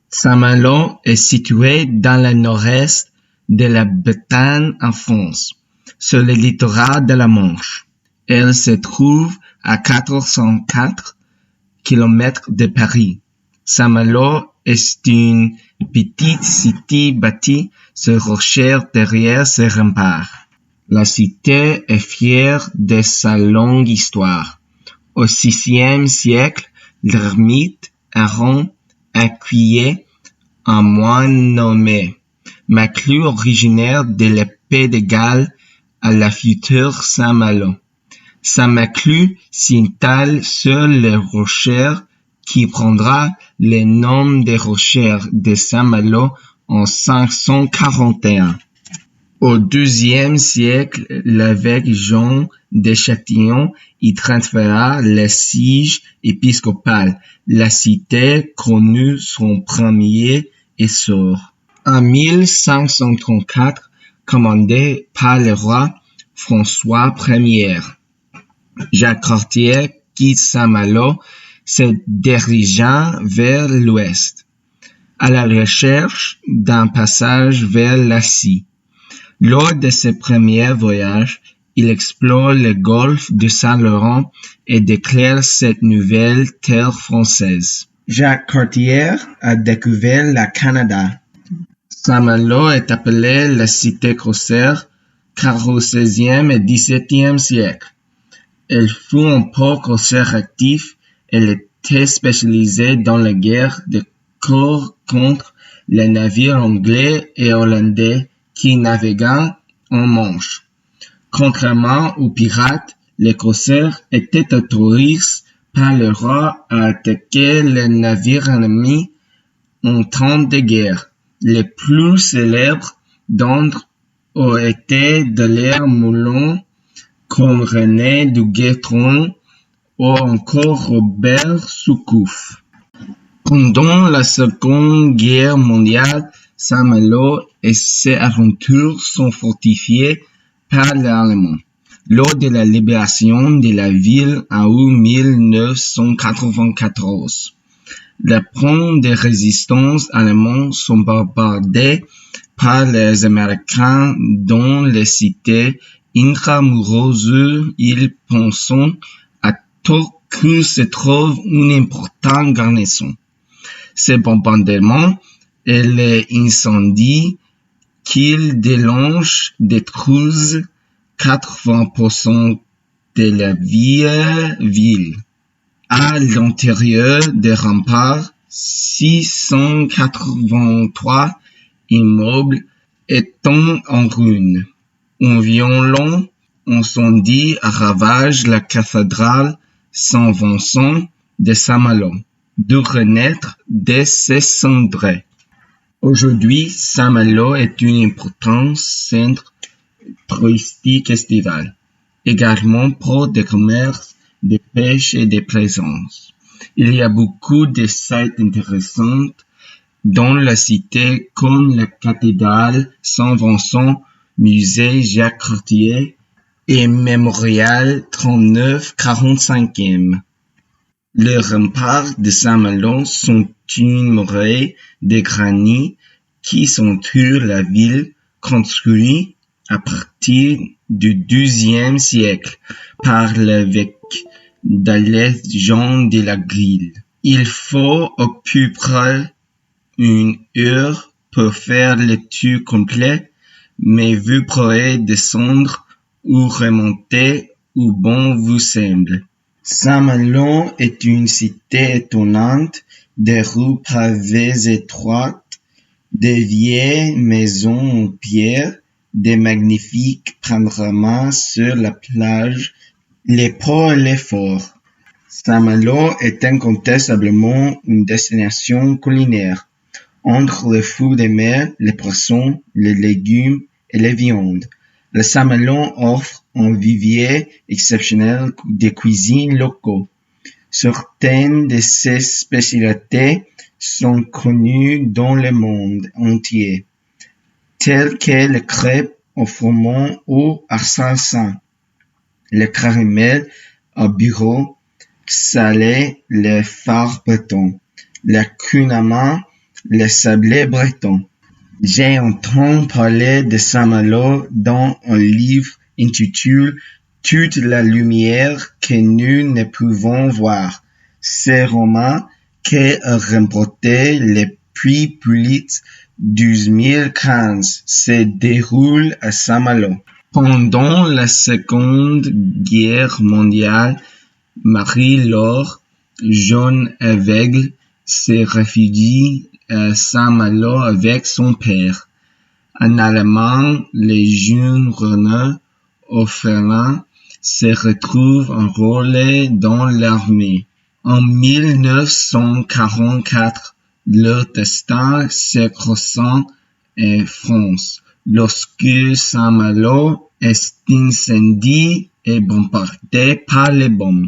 Saint-Malo est située dans le nord-est de la Bretagne en France, sur le littoral de la Manche. Elle se trouve à 404 km de Paris. Saint-Malo est une petite cité bâtie sur rochers derrière ses remparts. La cité est fière de sa longue histoire. Au VIe siècle, l'ermite Aaron accueillait un moine nommé Maclus, originaire de la Pays de Galles, à la future Saint-Malo. Saint Maclus s'installe sur les rochers qui prendra le nom des rochers de Saint-Malo en 541. Au XIIe siècle, l'évêque Jean de Châtillon y transféra le siège épiscopal. La cité connut son premier essor. En 1534, commandé par le roi François Ier, Jacques Cartier quitte Saint-Malo, se dirigeant vers l'ouest, à la recherche d'un passage vers l'Asie. Lors de ce premier voyage, il explore le golfe de Saint-Laurent et déclare cette nouvelle terre française. Jacques Cartier a découvert le Canada. Saint-Malo est appelée la cité corsaire car au XVIe et XVIIe siècle, elle fut un port corsaire actif. Elle était spécialisée dans la guerre de corps contre les navires anglais et hollandais qui naviguaient en Manche. Contrairement aux pirates, les corsaires étaient autorisés par le roi à attaquer les navires ennemis en temps de guerre. Les plus célèbres d'entre eux ont été de l'ère Moulin, comme René du Guesclin ou encore Robert Soucouf. Pendant la Seconde Guerre mondiale, Saint-Malo et ses alentours sont fortifiés par les Allemands. Lors de la libération de la ville en août 1994, les points de résistance allemands sont bombardés par les Américains dans les cités intramuros. Ils pensent à Turku se trouve une importante garnison. Ces bombardements et les incendies qu'ils déclenchent détruisent 80% de la ville. À l'intérieur des remparts, 683 immeubles étant en ruine. Un violent incendie ravage la cathédrale Saint-Vincent de Saint-Malo, d'où renaître de ses cendres. Aujourd'hui, Saint-Malo est un important centre touristique estival, également port de commerce, de pêche et de plaisance. Il y a beaucoup de sites intéressants dans la cité comme la cathédrale Saint-Vincent, musée Jacques Cartier et mémorial 39-45e. Les remparts de Saint-Malo sont une muraille de granit qui entoure la ville, construite à partir du XIIe siècle par l'évêque d'Alès Jean de la Grille. Il faut à peu près une heure pour faire le tour complet, mais vous pourrez descendre ou remonter où bon vous semble. Saint-Malo est une cité étonnante, des rues pavées étroites, des vieilles maisons en pierre, des magnifiques panoramas sur la plage, les ports et les forts. Saint-Malo est incontestablement une destination culinaire. Entre les fruits de mer, les poissons, les légumes et les viandes, le Saint-Malo offre un vivier exceptionnel de cuisines locaux. Certaines de ces spécialités sont connues dans le monde entier, telles que les crêpes au froment ou à salsa, le caramel au bureau salé, le phare breton, le kunama, le Sablé breton. J'ai entendu parler de Saint-Malo dans un livre intitulé Toute la lumière que nous ne pouvons voir. Ce roman, qui a remporté le prix Pulitzer 2015, se déroule à Saint-Malo. Pendant la Seconde Guerre mondiale, Marie-Laure, jeune aveugle, se réfugie à Saint-Malo avec son père. En Allemagne, le jeune René, orphelin, se retrouve enrôlé dans l'armée. En 1944, leur destin se croisant en France, lorsque Saint-Malo est incendié et bombardé par les bombes.